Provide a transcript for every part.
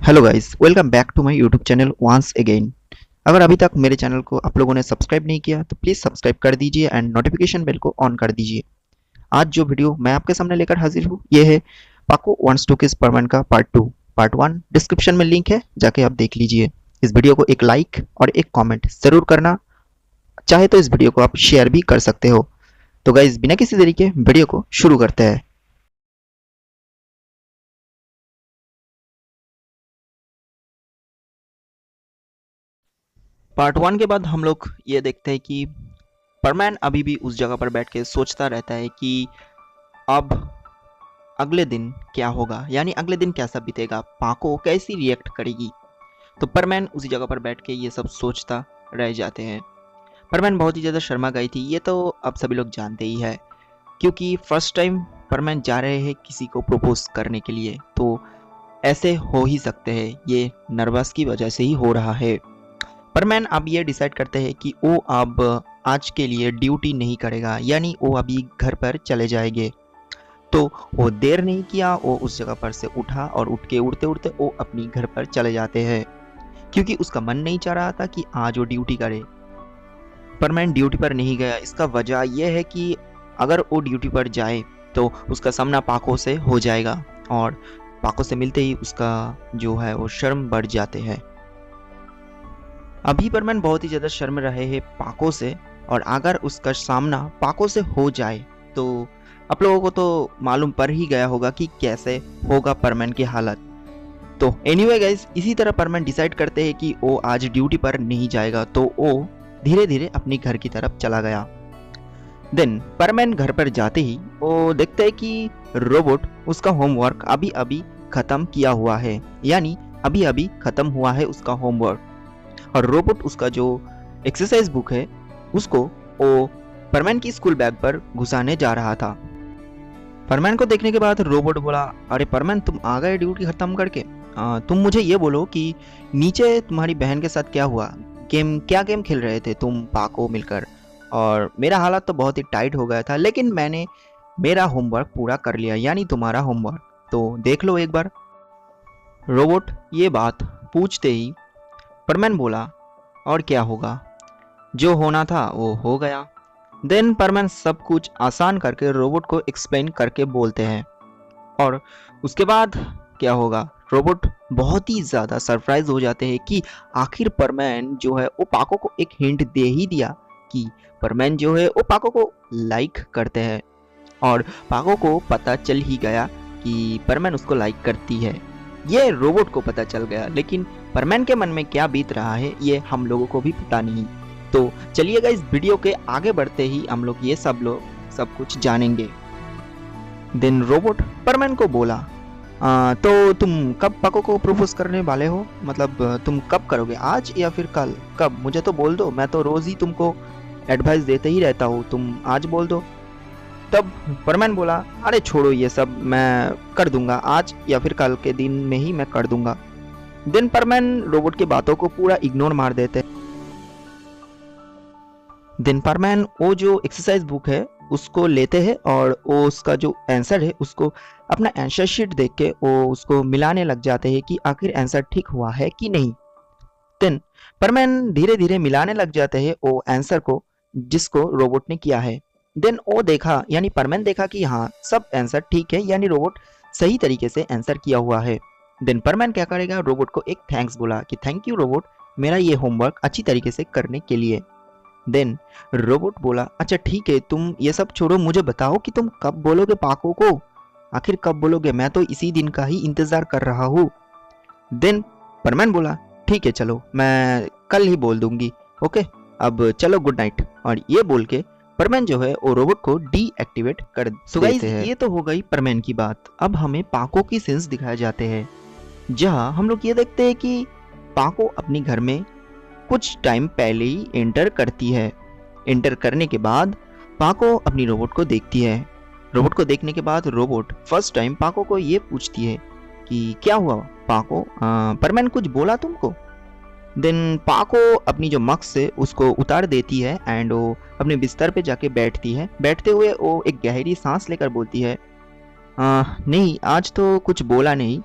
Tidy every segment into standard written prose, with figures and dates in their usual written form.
Hello guys, welcome back to my YouTube channel once again. अगर अभी तक मेरे चैनल को आप लोगों ने सब्सक्राइब नहीं किया तो प्लीज़ सब्सक्राइब कर दीजिए एंड नोटिफिकेशन बेल को ऑन कर दीजिए। आज जो वीडियो मैं आपके सामने लेकर हाजिर हूँ ये है पाको वांट्स टू किस परमान का पार्ट 2। पार्ट 1 डिस्क्रिप्शन में लिंक है, जाके आप देख लीजिए। इस वीडियो को एक लाइक और एक कॉमेंट ज़रूर करना, चाहे तो इस वीडियो को आप शेयर भी कर सकते हो। तो गाइस बिना किसी देरी के वीडियो को शुरू करते हैं। पार्ट 1 के बाद हम लोग ये देखते हैं कि परमैन अभी भी उस जगह पर बैठ के सोचता रहता है कि अब अगले दिन क्या होगा, यानी अगले दिन कैसा बीतेगा, पाको कैसी रिएक्ट करेगी। तो परमैन उसी जगह पर बैठ के ये सब सोचता रह जाते हैं। परमैन बहुत ही ज़्यादा शर्मा गई थी, ये तो अब सभी लोग जानते ही है, क्योंकि फर्स्ट टाइम परमैन जा रहे हैं किसी को प्रपोज करने के लिए, तो ऐसे हो ही सकते हैं, ये नर्वस की वजह से ही हो रहा है। परमैन अब ये डिसाइड करते हैं कि वो अब आज के लिए ड्यूटी नहीं करेगा, यानी वो अभी घर पर चले जाएंगे। तो वो देर नहीं किया, वो उस जगह पर से उठा और उठ के उड़ते उड़ते वो अपनी घर पर चले जाते हैं, क्योंकि उसका मन नहीं चाह रहा था कि आज वो ड्यूटी करे। परमैन ड्यूटी पर नहीं गया, इसका वजह यह है कि अगर वो ड्यूटी पर जाए तो उसका सामना पाको से हो जाएगा, और पाको से मिलते ही उसका जो है वो शर्म बढ़ जाते हैं। अभी परमैन बहुत ही ज़्यादा शर्म रहे हैं पाको से, और अगर उसका सामना पाको से हो जाए तो आप लोगों को तो मालूम पड़ ही गया होगा कि कैसे होगा परमैन की हालत। तो एनीवे गाइस, इसी तरह परमैन डिसाइड करते हैं कि वो आज ड्यूटी पर नहीं जाएगा, तो वो धीरे धीरे अपनी घर की तरफ चला गया। देन परमैन घर पर जाते ही वो देखते हैं कि रोबोट उसका होमवर्क अभी अभी खत्म किया हुआ है, यानी अभी अभी खत्म हुआ है उसका होमवर्क। और रोबोट उसका जो एक्सरसाइज बुक है उसको वो परमैन की स्कूल बैग पर घुसाने जा रहा था। परमैन को देखने के बाद रोबोट बोला, अरे परमैन, तुम आ गए ड्यूटी खत्म करके। तुम मुझे ये बोलो कि नीचे तुम्हारी बहन के साथ क्या हुआ, क्या गेम खेल रहे थे तुम पाको मिलकर, और मेरा हालत तो बहुत ही टाइट हो गया था, लेकिन मैंने मेरा होमवर्क पूरा कर लिया, यानी तुम्हारा होमवर्क, तो देख लो एक बार। रोबोट ये बात पूछते ही परमैन बोला, और क्या होगा, जो होना था वो हो गया। देन परमैन सब कुछ आसान करके रोबोट को एक्सप्लेन करके बोलते हैं, और उसके बाद क्या होगा, रोबोट बहुत ही ज़्यादा सरप्राइज हो जाते हैं कि आखिर परमैन जो है वो पाको को एक हिंट दे ही दिया कि परमैन जो है वो पाको को लाइक करते हैं, और पाको को पता चल ही गया कि परमैन उसको लाइक करती है। ये रोबोट को पता चल गया, लेकिन परमैन के मन में क्या बीत रहा है ये हम लोगों को भी पता नहीं। तो चलिएगा इस वीडियो के आगे बढ़ते ही हम लोग ये सब कुछ जानेंगे। देन रोबोट परमैन को बोला, तो तुम कब पाको को प्रपोज करने वाले हो, मतलब तुम कब करोगे, आज या फिर कल, कब, मुझे तो बोल दो, मैं तो रोज ही तुमको एडवाइस देते ही रहता हूँ, तुम आज बोल दो। तब परमैन बोला, अरे छोड़ो ये सब, मैं कर दूंगा, आज या फिर कल के दिन में ही मैं कर दूंगा। देन परमैन रोबोट की बातों को पूरा इग्नोर मार देते। देन परमैन वो जो एक्सरसाइज बुक है उसको लेते हैं, और वो उसका जो आंसर है उसको अपना आंसर शीट देख के वो उसको मिलाने लग जाते हैं कि आखिर आंसर ठीक हुआ है कि नहीं। देन परमैन धीरे धीरे मिलाने लग जाते हैं वो आंसर को जिसको रोबोट ने किया है। देन वो देखा, यानी परमैन देखा कि हाँ सब आंसर ठीक है, यानी रोबोट सही तरीके से आंसर किया हुआ है। देन परमैन क्या करेगा, रोबोट को एक थैंक्स बोला कि थैंक यू रोबोट, मेरा ये होमवर्क अच्छी तरीके से करने के लिए। देन रोबोट बोला, अच्छा ठीक है, तुम ये सब छोड़ो, मुझे बताओ कि तुम कब बोलोगे पाको को, आखिर कब बोलोगे, मैं तो इसी दिन का ही इंतजार कर रहा हूँ। देन परमैन बोला, ठीक है चलो, मैं कल ही बोल दूंगी, ओके, अब चलो गुड नाइट। और ये बोल के परमैन जो है वो रोबोट को डीएक्टिवेट कर देते हैं। ये तो हो गई परमैन की बात। अब हमें पाको की सीन्स दिखाए जाते हैं, जहाँ हम लोग ये देखते हैं कि पाको अपनी घर में कुछ टाइम पहले ही एंटर करती है। एंटर करने के बाद पाको अपनी रोबोट को देखती है। रोबोट को देखने के बाद रोबोट फर्स्ट टाइम पाको को ये पूछती है कि क्या हुआ पाको, परमैन कुछ बोला तुमको। देन पाको अपनी जो मक्स है उसको उतार देती है एंड वो अपने बिस्तर पे जाके बैठती है। बैठते हुए वो एक गहरी सांस लेकर बोलती है, नहीं आज तो कुछ बोला नहीं,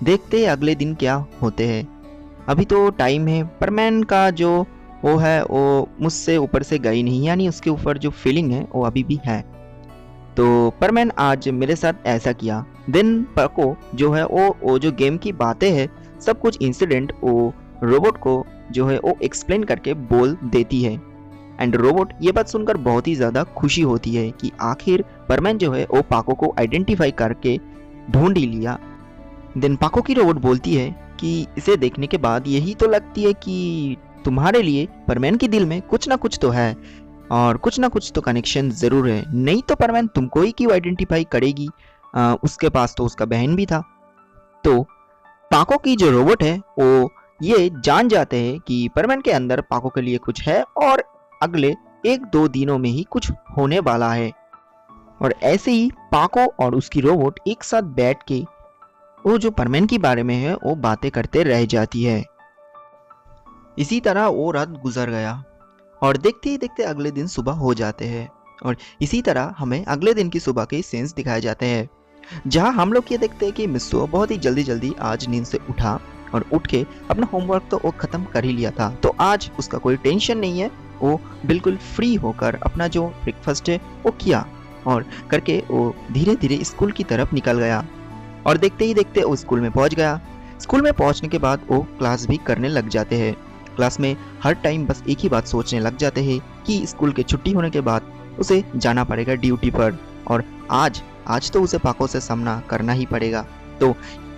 देखते हैं अगले दिन क्या होते हैं। अभी तो टाइम है, परमैन का जो वो है वो मुझसे ऊपर से गई नहीं, यानी उसके ऊपर जो फीलिंग है वो अभी भी है। तो परमैन आज मेरे साथ ऐसा किया। दिन पको जो है वो जो गेम की बातें हैं, सब कुछ इंसिडेंट वो रोबोट को जो है वो एक्सप्लेन करके बोल देती है। एंड रोबोट ये बात सुनकर बहुत ही ज़्यादा खुशी होती है कि आखिर परमैन जो है वो पाको को आइडेंटिफाई करके ढूंढ ही लिया। देन पाको की रोबोट बोलती है कि इसे देखने के बाद यही तो लगती है कि तुम्हारे लिए परमैन के दिल में कुछ ना कुछ तो है और कुछ ना कुछ तो कनेक्शन ज़रूर है, नहीं तो परमैन तुमको ही क्यों आइडेंटिफाई करेगी। उसके पास तो उसका बहन भी था। तो पाको की जो रोबोट है वो ये जान जाते हैं कि परमैन के अंदर पाको के लिए कुछ है और अगले 1-2 दिनों में ही कुछ होने वाला है। और ऐसे ही पाको और उसकी रोबोट एक साथ बैठ के वो जो परमैन के बारे में है वो बातें करते रह जाती है। इसी तरह वो रात गुजर गया और देखते ही देखते अगले दिन सुबह हो जाते हैं। और इसी तरह हमें अगले दिन की सुबह के सीन्स दिखाए जाते हैं, जहां हम लोग ये देखते हैं कि मिस्सो बहुत ही जल्दी जल्दी आज नींद से उठा और उठ के अपना होमवर्क तो वो ख़त्म कर ही लिया था। तो आज उसका कोई टेंशन नहीं है, वो बिल्कुल फ्री होकर अपना जो ब्रेकफास्ट है वो किया और करके वो धीरे धीरे स्कूल की तरफ निकल गया। और देखते ही देखते वो स्कूल में पहुंच गया। स्कूल में पहुंचने के बाद वो क्लास भी करने लग जाते हैं। क्लास में हर टाइम बस एक ही बात सोचने लग जाते हैं कि स्कूल के छुट्टी होने के बाद उसे जाना पड़ेगा ड्यूटी पर और आज तो उसे पाको से सामना करना ही पड़ेगा। तो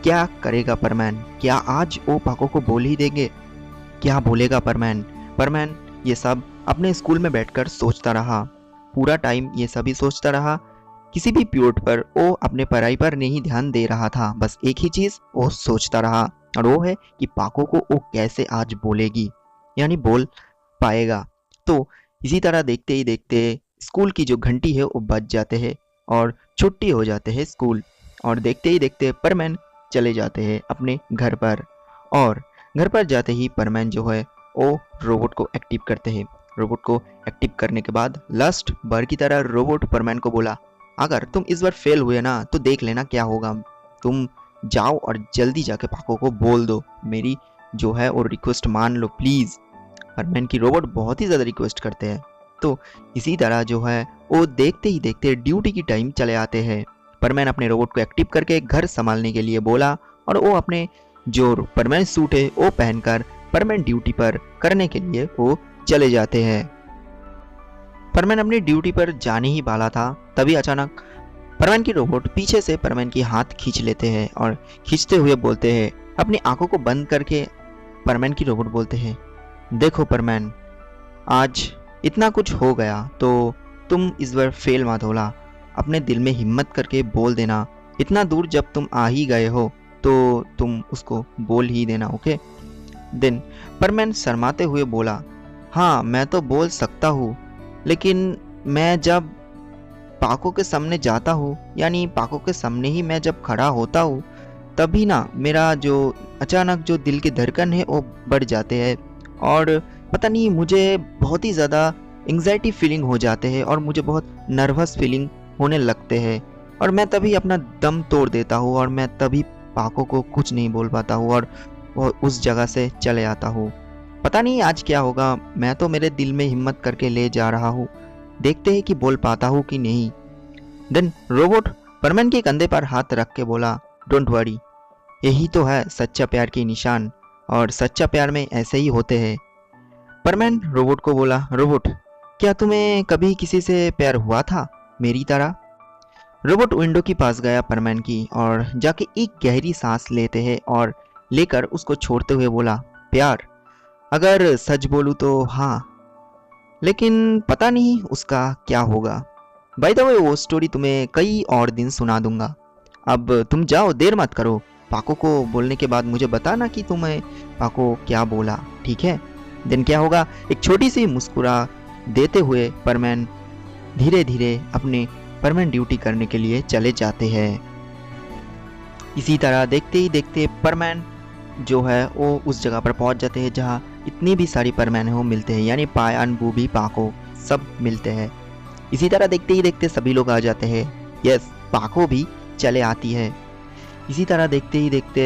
क्या करेगा परमैन? क्या आज वो पाको को बोल ही देंगे? क्या बोलेगा परमैन? परमैन ये सब अपने स्कूल में बैठकर सोचता रहा। पूरा टाइम ये सभी सोचता रहा। किसी भी पीरियड पर वो अपने पढ़ाई पर नहीं ध्यान दे रहा था। बस एक ही चीज़ वो सोचता रहा और वो है कि पाको को वो कैसे आज बोलेगी, यानी बोल पाएगा। तो इसी तरह देखते ही देखते स्कूल की जो घंटी है वो बज जाते हैं और छुट्टी हो जाते हैं स्कूल। और देखते ही देखते परमैन चले जाते हैं अपने घर पर। और घर पर जाते ही परमैन जो है वो रोबोट को एक्टिव करते हैं। रोबोट को एक्टिव करने के बाद लास्ट बार की तरह रोबोट परमैन को बोला, अगर तुम इस बार फेल हुए ना तो देख लेना क्या होगा। तुम जाओ और जल्दी जाके पाको को बोल दो, मेरी जो है वो रिक्वेस्ट मान लो प्लीज़। परमैन की रोबोट बहुत ही ज़्यादा रिक्वेस्ट करते हैं। तो इसी तरह जो है वो देखते ही देखते ड्यूटी की टाइम चले आते हैं। परमैन अपने रोबोट को एक्टिव करके घर संभालने के लिए बोला और वो अपने जो परमैन सूट है वो पहनकर परमैन ड्यूटी पर करने के लिए वो चले जाते हैं। परमैन अपनी ड्यूटी पर जाने ही वाला था, तभी अचानक परमैन की रोबोट पीछे से परमैन की हाथ खींच लेते हैं और खींचते हुए बोलते हैं, अपनी आंखों को बंद करके परमैन की रोबोट बोलते हैं, देखो परमैन, आज इतना कुछ हो गया तो तुम इस बार फेल मत होला। अपने दिल में हिम्मत करके बोल देना। इतना दूर जब तुम आ ही गए हो तो तुम उसको बोल ही देना, ओके। देन परमैन शर्माते हुए बोला, हाँ मैं तो बोल सकता हूँ, लेकिन मैं जब पाको के सामने जाता हूँ, यानी पाको के सामने ही मैं जब खड़ा होता हूँ, तभी ना मेरा जो अचानक जो दिल के धड़कन है वो बढ़ जाते हैं और पता नहीं मुझे बहुत ही ज़्यादा एंग्जाइटी फीलिंग हो जाते हैं और मुझे बहुत नर्वस फीलिंग होने लगते हैं और मैं तभी अपना दम तोड़ देता हूँ और मैं तभी पाको को कुछ नहीं बोल पाता हूँ और वो उस जगह से चले आता हूँ। पता नहीं आज क्या होगा, मैं तो मेरे दिल में हिम्मत करके ले जा रहा हूँ, देखते हैं कि बोल पाता हूँ कि नहीं। देन रोबोट परमैन के कंधे पर हाथ रख के बोला, डोंट वरी, यही तो है सच्चा प्यार की निशान और सच्चा प्यार में ऐसे ही होते हैं। परमैन रोबोट को बोला, रोबोट क्या तुम्हें कभी किसी से प्यार हुआ था मेरी तरह? रोबोट विंडो के पास गया परमैन की और जाके एक गहरी सांस लेते हैं और लेकर उसको छोड़ते हुए बोला, प्यार? अगर सच बोलूँ तो हाँ, लेकिन पता नहीं उसका क्या होगा। बाय द वे वो स्टोरी तुम्हें कई और दिन सुना दूंगा। अब तुम जाओ, देर मत करो। पाको को बोलने के बाद मुझे बताना कि तुम्हें पाको क्या बोला, ठीक है? दिन क्या होगा, एक छोटी सी मुस्कुरा देते हुए परमैन धीरे धीरे अपने परमैन ड्यूटी करने के लिए चले जाते हैं। इसी तरह देखते ही देखते परमैन जो है वो उस जगह पर पहुंच जाते हैं जहां इतनी भी सारी परमैन है वो मिलते हैं, यानी पायान, बूबी, पाको सब मिलते हैं। इसी तरह देखते ही देखते सभी लोग आ जाते हैं। यस, पाको भी चले आती है। इसी तरह देखते ही देखते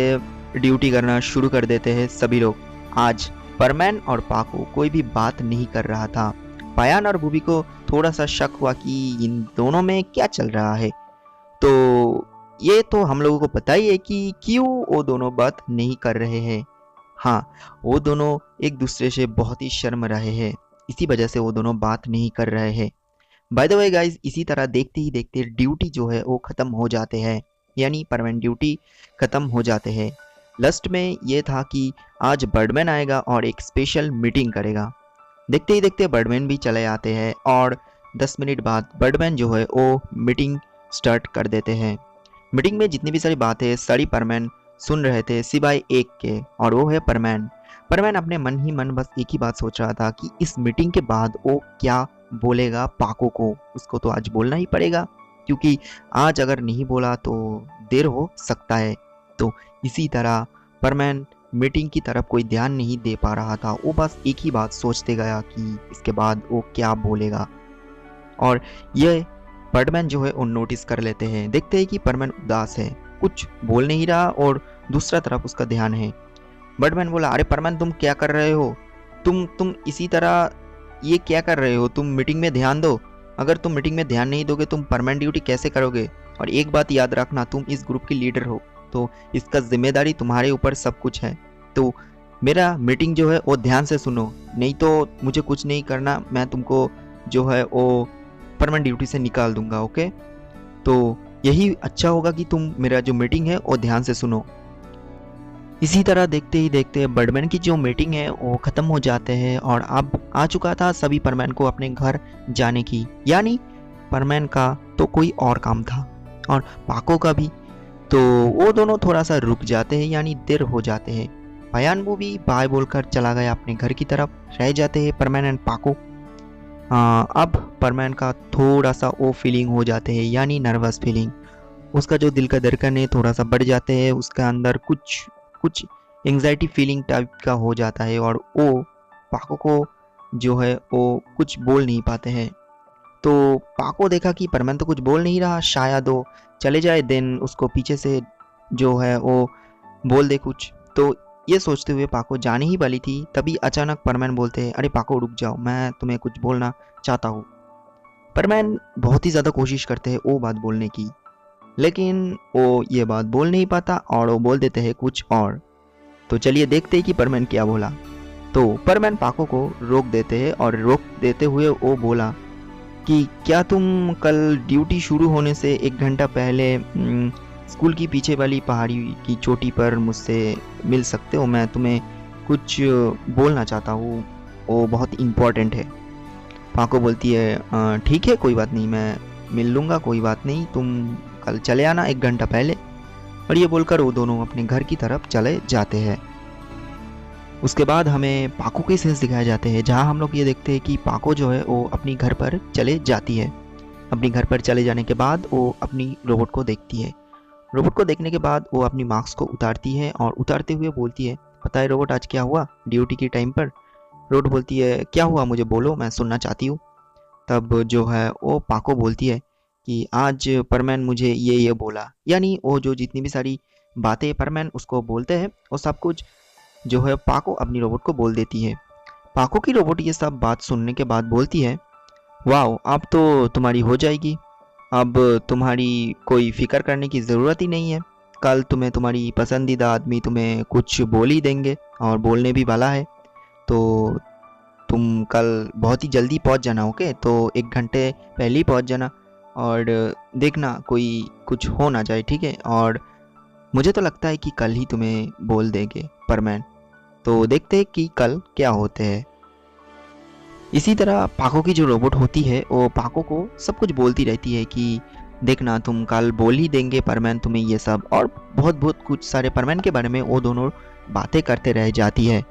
ड्यूटी करना शुरू कर देते हैं सभी लोग। आज परमैन और पाको कोई भी बात नहीं कर रहा था। पायान और बूबी को थोड़ा सा शक हुआ कि इन दोनों में क्या चल रहा है। तो ये तो हम लोगों को पता ही है कि क्यों वो दोनों बात नहीं कर रहे हैं। हाँ, वो दोनों एक दूसरे से बहुत ही शर्म रहे हैं, इसी वजह से वो दोनों बात नहीं कर रहे हैं। बाय द वे गाइस, इसी तरह देखते ही देखते ड्यूटी जो है वो ख़त्म हो जाते हैं, यानी परमानेंट ड्यूटी ख़त्म हो जाते हैं। लास्ट में ये था कि आज बर्डमैन आएगा और एक स्पेशल मीटिंग करेगा। देखते ही देखते बर्डमैन भी चले आते हैं और 10 मिनट बाद बर्डमैन जो है वो मीटिंग स्टार्ट कर देते हैं। मीटिंग में जितनी भी सारी बातें सारी परमैन सुन रहे थे सिवाय एक के, और वो है परमैन। परमैन अपने मन ही मन बस एक ही बात सोच रहा था कि इस मीटिंग के बाद वो क्या बोलेगा पाको को। उसको तो आज बोलना ही पड़ेगा, क्योंकि आज अगर नहीं बोला तो देर हो सकता है। तो इसी तरह परमैन मीटिंग की तरफ कोई ध्यान नहीं दे पा रहा था। वो बस एक ही बात सोचते गया कि इसके बाद वो क्या बोलेगा। और ये बर्डमैन जो है वो नोटिस कर लेते हैं। देखते हैं कि परमैन उदास है, कुछ बोल नहीं रहा और दूसरा तरफ उसका ध्यान है। बर्डमैन बोला, अरे परमैन तुम क्या कर रहे हो? तुम इसी तरह ये क्या कर रहे हो? तुम मीटिंग में ध्यान दो। अगर तुम मीटिंग में ध्यान नहीं दोगे तुम परमानेंट ड्यूटी कैसे करोगे? और एक बात याद रखना, तुम इस ग्रुप की लीडर हो, तो इसका जिम्मेदारी तुम्हारे ऊपर सब कुछ है। तो मेरा मीटिंग जो है वो ध्यान से सुनो, नहीं तो मुझे कुछ नहीं करना, मैं तुमको जो है वो परमानेंट ड्यूटी से निकाल दूंगा। ओके, तो यही अच्छा होगा कि तुम मेरा जो मीटिंग है वो ध्यान से सुनो। इसी तरह देखते ही देखते बर्डमैन की जो मीटिंग है वो ख़त्म हो जाते हैं और अब आ चुका था सभी परमैन को अपने घर जाने की, यानी परमैन का तो कोई और काम था और पाको का भी। तो वो दोनों थोड़ा सा रुक जाते हैं, यानी देर हो जाते हैं। पयानबू भी बाय बोलकर चला गया अपने घर की तरफ। रह जाते हैं परमैन एंड पाको। अब परमैन का थोड़ा सा वो फीलिंग हो जाते हैं, यानी नर्वस फीलिंग। उसका जो दिल का धड़कन है थोड़ा सा बढ़ जाते हैं, उसका अंदर कुछ कुछ एंग्जाइटी फीलिंग टाइप का हो जाता है और वो पाको को जो है वो कुछ बोल नहीं पाते हैं। तो पाको देखा कि परमैन तो कुछ बोल नहीं रहा, शायद वो चले जाए, देन उसको पीछे से जो है वो बोल दे कुछ। तो ये सोचते हुए पाको जाने ही वाली थी, तभी अचानक परमैन बोलते हैं, अरे पाको रुक जाओ, मैं तुम्हें कुछ बोलना चाहता हूँ। परमैन बहुत ही ज़्यादा कोशिश करते हैं वो बात बोलने की, लेकिन वो ये बात बोल नहीं पाता और वो बोल देते हैं कुछ और। तो चलिए देखते हैं कि परमैन क्या बोला। तो परमैन पाको को रोक देते हैं और रोक देते हुए वो बोला कि क्या तुम कल ड्यूटी शुरू होने से 1 घंटा पहले स्कूल की पीछे वाली पहाड़ी की चोटी पर मुझसे मिल सकते हो? मैं तुम्हें कुछ बोलना चाहता हूँ, वो बहुत इम्पोर्टेंट है। पाको बोलती है, ठीक है कोई बात नहीं, मैं मिल लूँगा, कोई बात नहीं, तुम कल चले आना 1 घंटा पहले। और ये बोलकर वो दोनों अपने घर की तरफ चले जाते हैं। उसके बाद हमें पाको के सीन्स दिखाए जाते हैं, जहाँ हम लोग ये देखते हैं कि पाको जो है वो अपनी घर पर चले जाती है। अपनी घर पर चले जाने के बाद वो अपनी रोबोट को देखती है। रोबोट को देखने के बाद वो अपनी मास्क को उतारती है और उतारते हुए बोलती है, पता है रोबोट आज क्या हुआ ड्यूटी के टाइम पर? रोबोट बोलती है, क्या हुआ मुझे बोलो, मैं सुनना चाहती हूँ। तब जो है वो पाको बोलती है कि आज परमैन मुझे ये बोला, यानी वो जो जितनी भी सारी बातें परमैन उसको बोलते हैं वो सब कुछ जो है पाको अपनी रोबोट को बोल देती है। पाको की रोबोट ये सब बात सुनने के बाद बोलती है, वाओ अब तो तुम्हारी हो जाएगी, अब तुम्हारी कोई फिक्र करने की ज़रूरत ही नहीं है। कल तुम्हें तुम्हारी पसंदीदा आदमी तुम्हें कुछ बोल ही देंगे और बोलने भी वाला है। तो तुम कल बहुत ही जल्दी पहुंच जाना, ओके? तो 1 घंटे पहले ही पहुंच जाना और देखना कोई कुछ हो ना जाए, ठीक है? और मुझे तो लगता है कि कल ही तुम्हें बोल देंगे परमैन। तो देखते हैं कि कल क्या होते हैं। इसी तरह पाको की जो रोबोट होती है वो पाको को सब कुछ बोलती रहती है कि देखना तुम कल बोल ही देंगे परमैन तुम्हें ये सब, और बहुत बहुत कुछ सारे परमैन के बारे में वो दोनों बातें करते रह जाती है।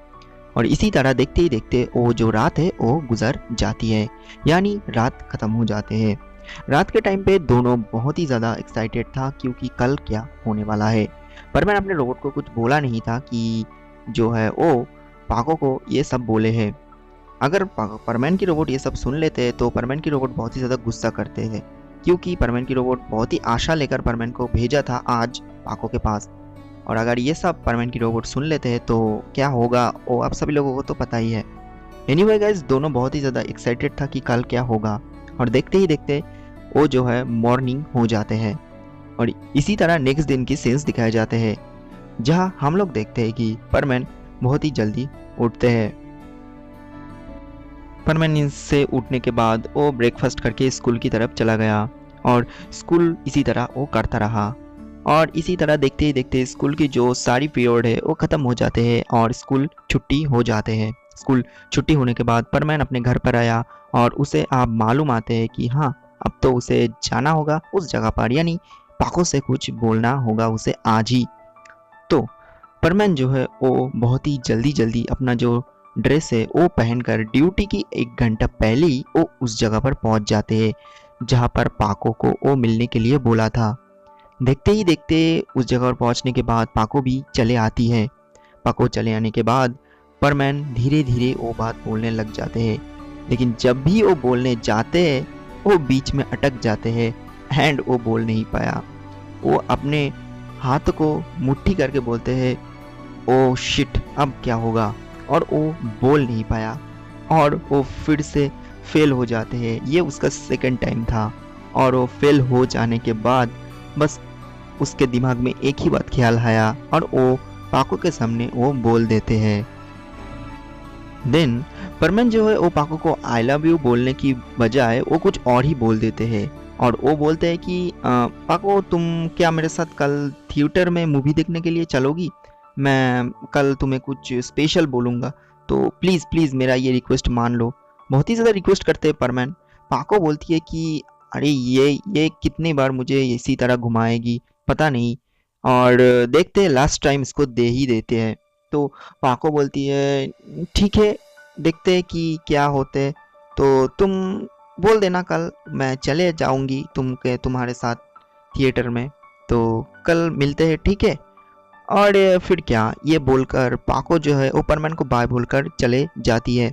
और इसी तरह देखते ही देखते वो जो रात है वो गुजर जाती है, यानी रात ख़त्म हो जाते हैं। रात के टाइम पे दोनों बहुत ही ज़्यादा एक्साइटेड था, क्योंकि कल क्या होने वाला है। परमैन अपने रोबोट को कुछ बोला नहीं था कि जो है वो पाको को ये सब बोले हैं। अगर परमैन की रोबोट ये सब सुन लेते हैं तो परमैन की रोबोट बहुत ही ज़्यादा गुस्सा करते हैं क्योंकि परमैन की रोबोट बहुत ही आशा लेकर परमैन को भेजा था आज पाको के पास। और अगर ये सब परमैन की रोबोट सुन लेते हैं तो क्या होगा वो आप सभी लोगों को तो पता ही है। एनीवे गाइस, दोनों बहुत ही ज़्यादा एक्साइटेड था कि कल क्या होगा, और देखते ही देखते वो जो है मॉर्निंग हो जाते हैं। और इसी तरह नेक्स्ट दिन की सीन्स दिखाए जाते हैं, जहां हम लोग देखते हैं कि परमैन बहुत ही जल्दी उठते हैं। परमैन से उठने के बाद वो ब्रेकफास्ट करके स्कूल की तरफ चला गया, और स्कूल इसी तरह वो करता रहा। और इसी तरह देखते ही देखते स्कूल की जो सारी पीरियड है वो ख़त्म हो जाते हैं और स्कूल छुट्टी हो जाते हैं। स्कूल छुट्टी होने के बाद परमैन अपने घर पर आया, और उसे आप मालूम आते हैं कि हाँ, अब तो उसे जाना होगा उस जगह पर, यानी पाको से कुछ बोलना होगा उसे आज ही। तो परमैन जो है वो बहुत ही जल्दी जल्दी अपना जो ड्रेस है वो पहनकर ड्यूटी की 1 घंटा पहले ही वो उस जगह पर पहुंच जाते हैं जहां पर पाको को वो मिलने के लिए बोला था। देखते ही देखते उस जगह पर पहुंचने के बाद पाको भी चले आती है। पाको चले आने के बाद परमैन धीरे धीरे वो बात बोलने लग जाते हैं, लेकिन जब भी वो बोलने जाते हैं वो बीच में अटक जाते हैं एंड वो बोल नहीं पाया। वो अपने हाथ को मुट्ठी करके बोलते हैं, ओ शिट, अब क्या होगा, और वो बोल नहीं पाया और वो फिर से फेल हो जाते हैं। ये उसका सेकंड टाइम था, और वो फेल हो जाने के बाद बस उसके दिमाग में एक ही बात ख्याल आया, और वो पाको के सामने वो बोल देते हैं। देन परमैन जो है वो पाको को आई लव यू बोलने की बजाय वो कुछ और ही बोल देते हैं, और वो बोलते हैं कि पाको, तुम क्या मेरे साथ कल थिएटर में मूवी देखने के लिए चलोगी? मैं कल तुम्हें कुछ स्पेशल बोलूँगा, तो प्लीज़ प्लीज़ मेरा ये रिक्वेस्ट मान लो। बहुत ही ज़्यादा रिक्वेस्ट करते हैं परमैन। पाको बोलती है कि अरे ये कितनी बार मुझे इसी तरह घुमाएगी, पता नहीं, और देखते हैं लास्ट टाइम इसको दे ही देते हैं। तो पाको बोलती है ठीक है, देखते हैं कि क्या होते, तो तुम बोल देना कल मैं चले जाऊंगी तुम्हारे साथ थिएटर में, तो कल मिलते हैं, ठीक है? और फिर क्या, ये बोलकर पाको जो है वो परमैन को बाय बोलकर चले जाती है।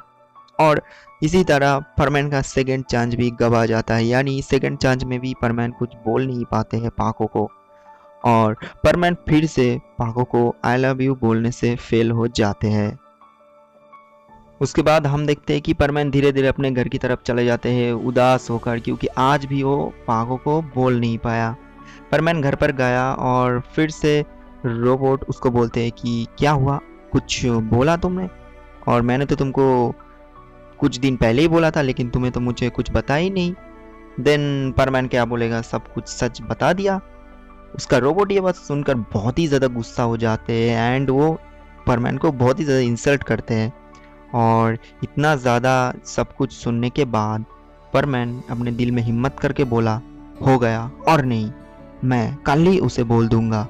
और इसी तरह परमैन का सेकंड चांस भी गवा जाता है, यानी सेकंड चांस में भी परमैन कुछ बोल नहीं पाते हैं पाको को, और परमैन फिर से पाको को आई लव यू बोलने से फेल हो जाते हैं। उसके बाद हम देखते हैं कि परमैन धीरे धीरे अपने घर की तरफ चले जाते हैं उदास होकर, क्योंकि आज भी वो पाको को बोल नहीं पाया। परमैन घर पर गया और फिर से रोबोट उसको बोलते हैं कि क्या हुआ, कुछ बोला तुमने? और मैंने तो तुमको कुछ दिन पहले ही बोला था, लेकिन तुम्हें तो मुझे कुछ बता ही नहीं। देन परमैन क्या बोलेगा, सब कुछ सच बता दिया। उसका रोबोट ये बात सुनकर बहुत ही ज़्यादा गुस्सा हो जाते हैं एंड वो परमैन को बहुत ही ज़्यादा इंसल्ट करते हैं। और इतना ज़्यादा सब कुछ सुनने के बाद परमैन अपने दिल में हिम्मत करके बोला, हो गया, और नहीं, मैं कल ही उसे बोल दूंगा,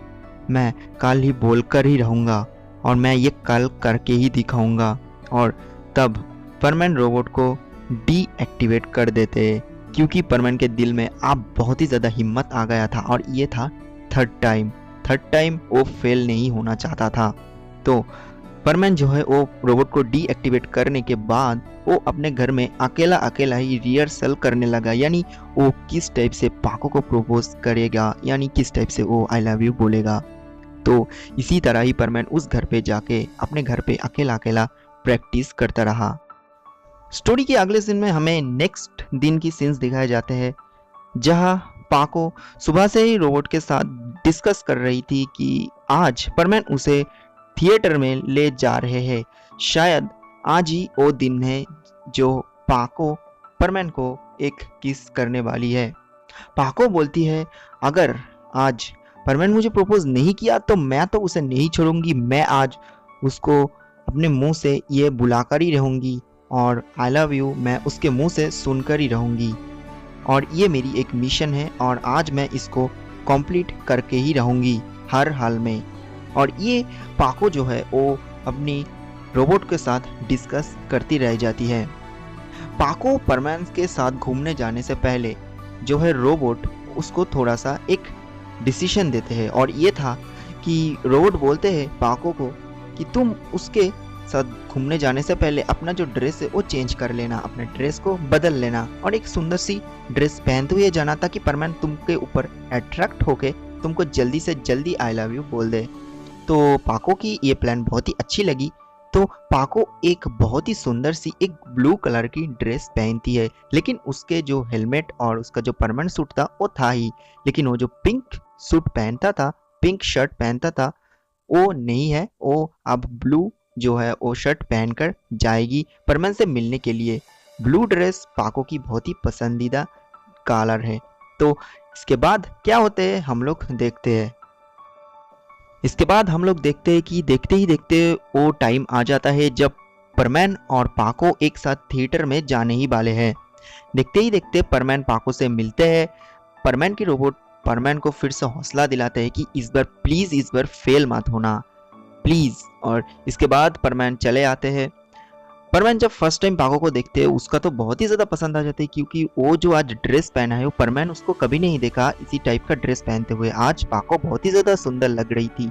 मैं कल ही बोलकर ही रहूँगा, और मैं ये कल करके ही दिखाऊंगा। और तब परमैन रोबोट को डीएक्टिवेट कर देते, क्योंकि परमैन के दिल में अब बहुत ही ज़्यादा हिम्मत आ गया था, और ये था थर्ड टाइम वो फेल नहीं होना चाहता था। तो परमैन जो है वो रोबोट को डीएक्टिवेट करने के बाद वो अपने घर में अकेला ही रिहर्सल करने लगा, यानी वो किस टाइप से पाको को प्रपोज करेगा, यानी किस टाइप से वो आई लव यू बोलेगा। तो इसी तरह ही परमैन उस घर पे जाके अपने घर पे अकेला प्रैक्टिस करता रहा। स्टोरी के अगले सीन में हमें नेक्स्ट दिन की सीन्स दिखाए जाते हैं, जहां पाको सुबह से ही रोबोट के साथ डिस्कस कर रही थी कि आज परमैन उसे थिएटर में ले जा रहे हैं। शायद आज ही वो दिन है जो पाको परमैन को एक किस करने वाली है। पाको बोलती है, अगर आज परमैन मुझे प्रपोज नहीं किया तो मैं तो उसे नहीं छोड़ूंगी, मैं आज उसको अपने मुंह से ये बुलाकर ही रहूंगी, और आई लव यू मैं उसके मुंह से सुनकर ही रहूंगी, और ये मेरी एक मिशन है और आज मैं इसको कंप्लीट करके ही रहूंगी हर हाल में। और ये पाको जो है वो अपनी रोबोट के साथ डिस्कस करती रह जाती है। पाको परमैन के साथ घूमने जाने से पहले जो है रोबोट उसको थोड़ा सा एक डिसीजन देते हैं, और ये था कि रोबोट बोलते हैं पाको को कि तुम उसके साथ घूमने जाने से पहले अपना जो ड्रेस है वो चेंज कर लेना, अपने ड्रेस को बदल लेना और एक सुंदर सी ड्रेस पहनते हुए जाना, ताकि परमैन तुमके ऊपर अट्रैक्ट होके तुमको जल्दी से जल्दी आई लव यू बोल दे। तो पाको की ये प्लान बहुत ही अच्छी लगी। तो पाको एक बहुत ही सुंदर सी एक ब्लू कलर की ड्रेस पहनती है, लेकिन उसके जो हेलमेट और उसका जो परमानेंट सूट था वो था ही, लेकिन वो जो पिंक सूट पहनता था, पिंक शर्ट पहनता था, वो नहीं है। वो अब ब्लू जो है वो शर्ट पहनकर जाएगी परमैन से मिलने के लिए। ब्लू ड्रेस पाको की बहुत ही पसंदीदा कलर है। तो इसके बाद क्या होते हैं हम लोग देखते हैं। इसके बाद हम लोग देखते हैं कि देखते ही देखते वो टाइम आ जाता है जब परमैन और पाको एक साथ थिएटर में जाने ही वाले हैं। देखते ही देखते परमैन पाको से मिलते हैं। परमैन की रोबोट परमैन को फिर से हौसला दिलाते हैं कि इस बार प्लीज़, इस बार फेल मत होना प्लीज़। और इसके बाद परमैन चले आते हैं। परमैन जब फर्स्ट टाइम पाको को देखते हैं उसका तो बहुत ही ज़्यादा पसंद आ जाती है, क्योंकि वो जो आज ड्रेस पहना है वो परमैन उसको कभी नहीं देखा इसी टाइप का ड्रेस पहनते हुए। आज पाको बहुत ही ज़्यादा सुंदर लग रही थी,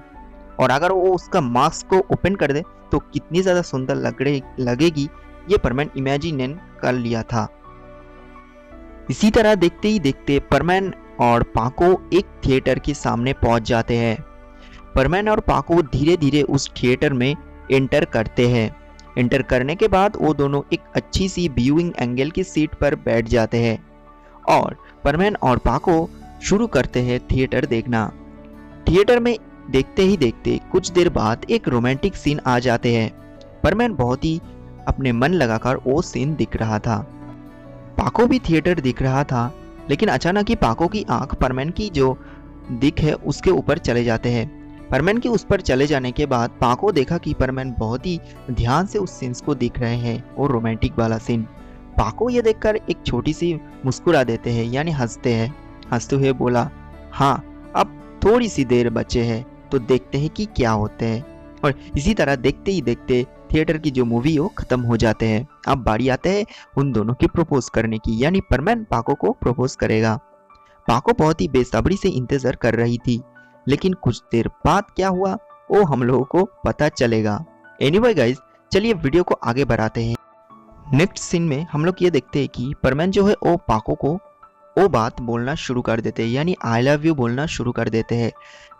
और अगर वो उसका मास्क को ओपन कर दे तो कितनी ज़्यादा सुंदर लगेगी ये परमैन इमेजिन कर लिया था। इसी तरह देखते ही देखते परमैन और पाको एक थिएटर के सामने पहुंच जाते हैं। परमैन और पाको धीरे धीरे उस थिएटर में एंटर करते हैं। एंटर करने के बाद वो दोनों एक अच्छी सी व्यूइंग एंगल की सीट पर बैठ जाते हैं और परमैन और पाको शुरू करते हैं थिएटर देखना। थिएटर में देखते ही देखते कुछ देर बाद एक रोमांटिक सीन आ जाते हैं। परमैन बहुत ही अपने मन लगाकर वो सीन दिख रहा था। पाको भी थिएटर दिख रहा था, लेकिन अचानक ही पाको की आंख परमैन की जो दिख है उसके ऊपर चले जाते हैं। परमैन के उस पर चले जाने के बाद पाको देखा कि परमैन बहुत ही ध्यान से उस सीन्स को देख रहे हैं, वो रोमांटिक वाला सीन। पाको ये देखकर एक छोटी सी मुस्कुरा देते हैं, यानी हंसते हैं। हंसते हुए बोला, हाँ अब थोड़ी सी देर बचे है तो देखते हैं कि क्या होते हैं। और इसी तरह देखते ही देखते थिएटर की जो मूवी हो खत्म हो जाते हैं। अब बारी आते हैं उन दोनों की प्रपोज करने की, यानी परमैन पाको को प्रपोज करेगा। पाको बहुत ही बेसब्री से इंतजार कर रही थी, लेकिन कुछ देर बाद क्या हुआ वो हम लोगों को पता चलेगा। एनीवे गाइस, चलिए वीडियो को आगे बढ़ाते हैं। नेक्स्ट सीन में हम लोग ये देखते हैं कि परमैन जो है वो पाको को वो बात बोलना शुरू कर देते हैं, यानी आई लव यू बोलना शुरू कर देते हैं।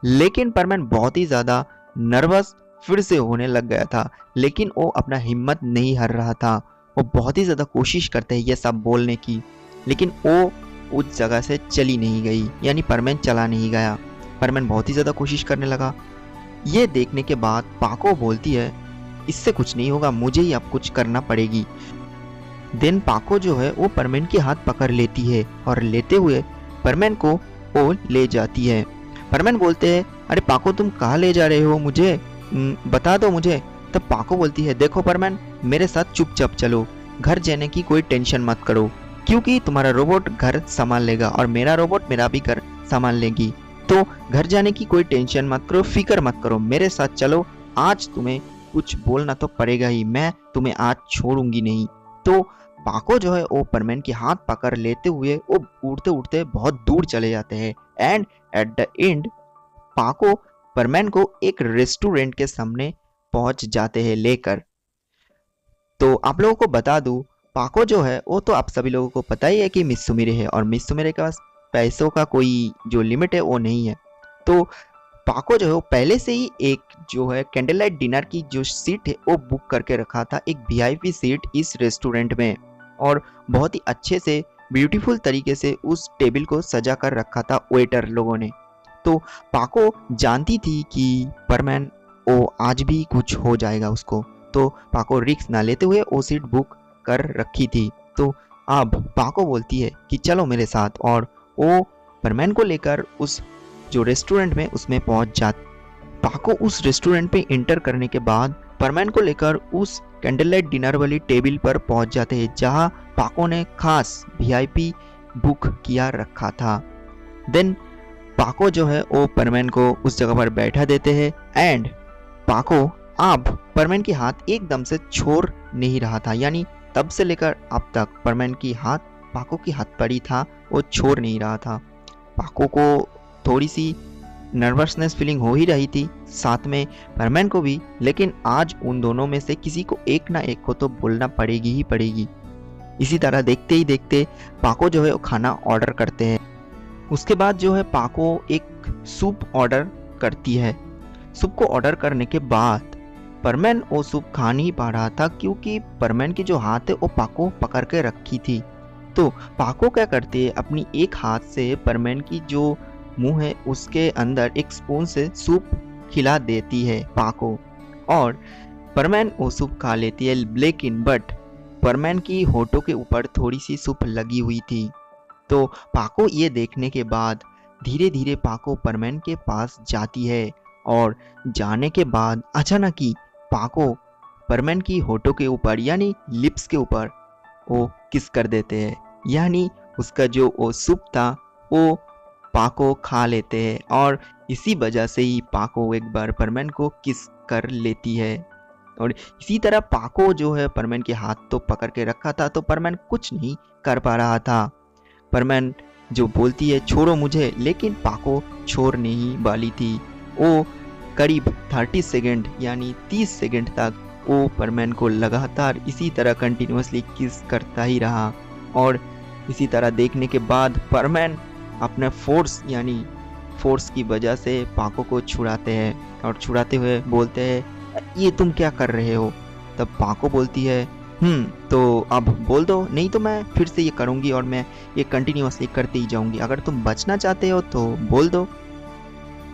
लेकिन परमैन बहुत ही ज़्यादा नर्वस फिर से होने लग गया था, लेकिन वो अपना हिम्मत नहीं हार रहा था। वो बहुत ही ज़्यादा कोशिश करते हैं ये सब बोलने की, लेकिन वो उस जगह से चली नहीं गई, यानी परमैन चला नहीं गया। परमैन बहुत ही ज़्यादा कोशिश करने लगा। ये देखने के बाद पाको बोलती है, इससे कुछ नहीं होगा, मुझे ही अब कुछ करना पड़ेगी। देन पाको जो है वो परमैन के हाथ पकड़ लेती है और लेते हुए परमैन को वो ले जाती है। परमैन बोलते हैं, अरे पाको तुम कहाँ ले जा रहे हो, मुझे बता दो मुझे। तब पाको बोलती है, देखो परमैन, मेरे साथ चुपचाप चलो, घर जाने की कोई टेंशन मत करो, क्योंकि तुम्हारा रोबोट घर संभाल लेगा और मेरा रोबोट मेरा भी घर संभाल लेगी। तो घर जाने की कोई टेंशन मत करो, फिक्र मत करो, मेरे साथ चलो। आज तुम्हें कुछ बोलना तो पड़ेगा ही, मैं तुम्हें आज छोड़ूंगी नहीं। तो पाको जो है वो परमैन के हाथ पकड़ लेते हुए वो उड़ते उड़ते बहुत दूर चले जाते हैं। एंड एट द एंड पाको परमैन को एक रेस्टोरेंट के सामने पहुंच जाते हैं लेकर। तो आप लोगों को बता दूं, पाको जो है वो तो आप सभी लोगों को पता ही है कि मिस सुमिरे है, और मिस सुमिरे के पास पैसों का कोई जो लिमिट है वो नहीं है। तो पाको जो है वो पहले से ही एक जो है कैंडल लाइट डिनर की जो सीट है वो बुक करके रखा था, एक वीआईपी सीट इस रेस्टोरेंट में, और बहुत ही अच्छे से ब्यूटीफुल तरीके से उस टेबल को सजा कर रखा था वेटर लोगों ने। तो पाको जानती थी कि परमैन वो आज भी कुछ हो जाएगा उसको, तो पाको रिस्क ना लेते हुए वो सीट बुक कर रखी थी। तो अब पाको बोलती है कि चलो मेरे साथ, और वो परमैन को लेकर उस जो रेस्टोरेंट में उसमें पहुंच जाती। पाको उस रेस्टोरेंट पे एंटर करने के बाद परमैन को लेकर उस कैंडल लाइट डिनर वाली टेबल पर पहुंच जाते हैं, जहां पाको ने खास वीआईपी बुक किया रखा था। देन पाको जो है वो परमैन को उस जगह पर बैठा देते हैं। एंड पाको अब परमैन के हाथ एकदम से छोड़ नहीं रहा था, यानी तब से लेकर अब तक परमैन की हाथ पाको की हाथ पर ही था, वो छोड़ नहीं रहा था। पाको को थोड़ी सी नर्वसनेस फीलिंग हो ही रही थी, साथ में परमैन को भी, लेकिन आज उन दोनों में से किसी को एक ना एक को तो बोलना पड़ेगी ही पड़ेगी। इसी तरह देखते ही देखते पाको जो है वो खाना ऑर्डर करते हैं। उसके बाद जो है पाको एक सूप ऑर्डर करती है। सूप को ऑर्डर करने के बाद परमैन वो सूप खा नहीं पा रहा था, क्योंकि परमैन की जो हाथ है वो पाको पकड़ के रखी थी। तो पाको क्या करती है, अपनी एक हाथ से परमैन की जो मुंह है उसके अंदर एक स्पून से सूप खिला देती है पाको, और परमैन वो सूप खा लेती है। लेकिन बट परमैन की होठों के ऊपर थोड़ी सी सूप लगी हुई थी। तो पाको ये देखने के बाद धीरे धीरे पाको परमैन के पास जाती है, और जाने के बाद अचानक ही पाको परमैन की होठों के ऊपर यानी लिप्स के ऊपर वो किस कर देते हैं, यानी उसका जो वो सूप था वो पाको खा लेते हैं, और इसी वजह से ही पाको एक बार परमैन को किस कर लेती है। और इसी तरह पाको जो है परमैन के हाथ तो पकड़ के रखा था, तो परमैन कुछ नहीं कर पा रहा था। परमैन जो बोलती है छोड़ो मुझे, लेकिन पाको छोड़ नहीं वाली थी। वो करीब 30 सेकंड यानी 30 सेकंड तक वो परमैन को लगातार इसी तरह कंटिन्यूअसली किस करता ही रहा। और इसी तरह देखने के बाद परमैन अपने फोर्स की वजह से पाको को छुड़ाते हैं, और छुड़ाते हुए बोलते हैं ये तुम क्या कर रहे हो। तब पाको बोलती है तो अब बोल दो, नहीं तो मैं फिर से ये करूँगी और मैं ये कंटिन्यूअसली करते ही जाऊँगी। अगर तुम बचना चाहते हो तो बोल दो।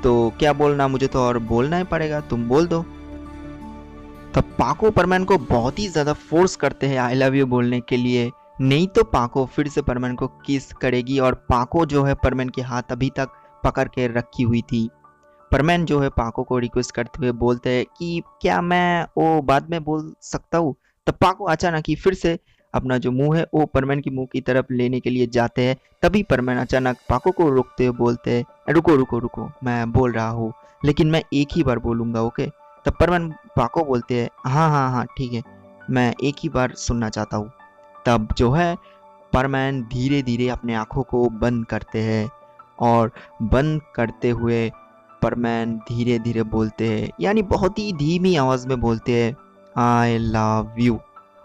तो क्या बोलना, मुझे तो और बोलना ही पड़ेगा, तुम बोल दो। तब पाको परमैन को बहुत ही ज़्यादा फोर्स करते हैं आई लव यू बोलने के लिए, नहीं तो पाको फिर से परमैन को किस करेगी। और पाको जो है परमैन के हाथ अभी तक पकड़ के रखी हुई थी। परमैन जो है पाको को रिक्वेस्ट करते हुए बोलते हैं कि क्या मैं वो बाद में बोल सकता हूँ। तब पाको अचानक ही फिर से अपना जो मुंह है वो परमैन की मुंह की तरफ लेने के लिए जाते हैं। तभी परमैन अचानक पाको को रोकते हुए बोलते हैं रुको रुको रुको, मैं बोल रहा हूँ, लेकिन मैं एक ही बार बोलूँगा, ओके। तब परमैन पाको बोलते हैं हाँ हाँ हाँ ठीक है, मैं एक ही बार सुनना चाहता हूँ। तब जो है परमैन धीरे धीरे अपने आँखों को बंद करते हैं, और बंद करते हुए परमैन धीरे धीरे बोलते हैं, यानी बहुत ही धीमी आवाज़ में बोलते हैं आई लव यू।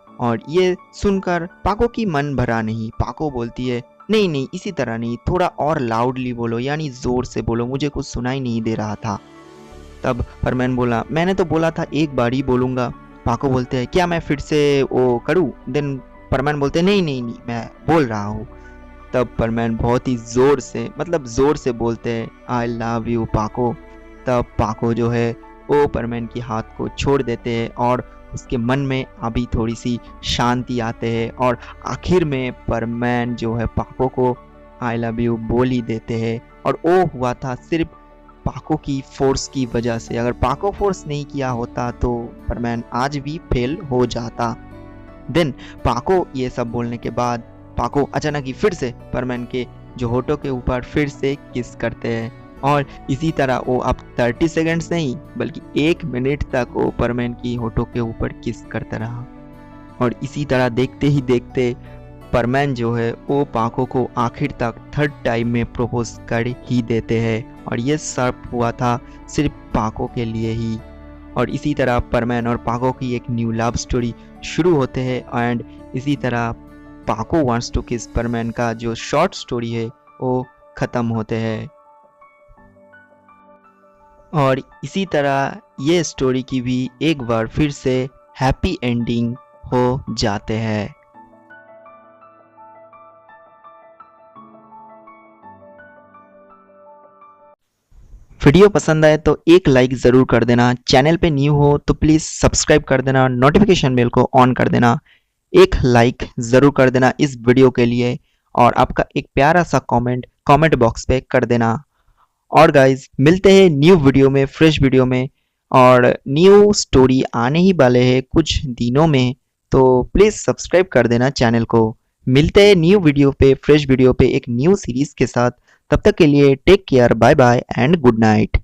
और ये सुनकर पाको की मन भरा नहीं। पाको बोलती है नहीं नहीं, इसी तरह नहीं, थोड़ा और लाउडली बोलो, यानी ज़ोर से बोलो, मुझे कुछ सुनाई नहीं दे रहा था। तब परमैन बोला मैंने तो बोला था एक बार ही बोलूँगा। पाको बोलते हैं क्या मैं फिर से वो करूँ। देन परमैन बोलते हैं नहीं नहीं नहीं, मैं बोल रहा हूँ। तब परमैन बहुत ही ज़ोर से बोलते हैं आई लव यू पाको। तब पाको जो है वो परमैन की हाथ को छोड़ देते हैं, और उसके मन में अभी थोड़ी सी शांति आते हैं, और आखिर में परमैन जो है पाको को आई लव यू बोल ही देते हैं। और वो हुआ था सिर्फ पाको की फोर्स की वजह से। अगर पाको फोर्स नहीं किया होता तो परमैन आज भी फेल हो जाता। देन पाको ये सब बोलने के बाद पाको अचानक ही फिर से परमैन के जो होठों के ऊपर फिर से किस करते हैं, और इसी तरह वो अब 30 सेकंड्स नहीं बल्कि 1 मिनट तक वो परमैन की होठों के ऊपर किस करता रहा। और इसी तरह देखते ही देखते परमैन जो है वो पाको को आखिर तक 3rd टाइम में प्रपोज कर ही देते हैं, और ये सब हुआ था सिर्फ पाको के लिए ही। और इसी तरह परमैन और पाको की एक न्यू लव स्टोरी शुरू होते हैं, एंड इसी तरह पाको वांट्स टू किस परमैन का जो शॉर्ट स्टोरी है वो ख़त्म होते हैं। और इसी तरह ये स्टोरी की भी एक बार फिर से हैप्पी एंडिंग हो जाते हैं। वीडियो पसंद आए तो एक लाइक ज़रूर कर देना, चैनल पे न्यू हो तो प्लीज़ सब्सक्राइब कर देना, नोटिफिकेशन बेल को ऑन कर देना, एक लाइक ज़रूर कर देना इस वीडियो के लिए, और आपका एक प्यारा सा कमेंट बॉक्स पे कर देना। और गाइज मिलते हैं न्यू वीडियो में, फ्रेश वीडियो में, और न्यू स्टोरी आने ही वाले हैं कुछ दिनों में, तो प्लीज़ सब्सक्राइब कर देना चैनल को। मिलते हैं न्यू वीडियो पे, फ्रेश वीडियो पे, एक न्यू सीरीज़ के साथ। तब तक के लिए take care, bye bye and good night.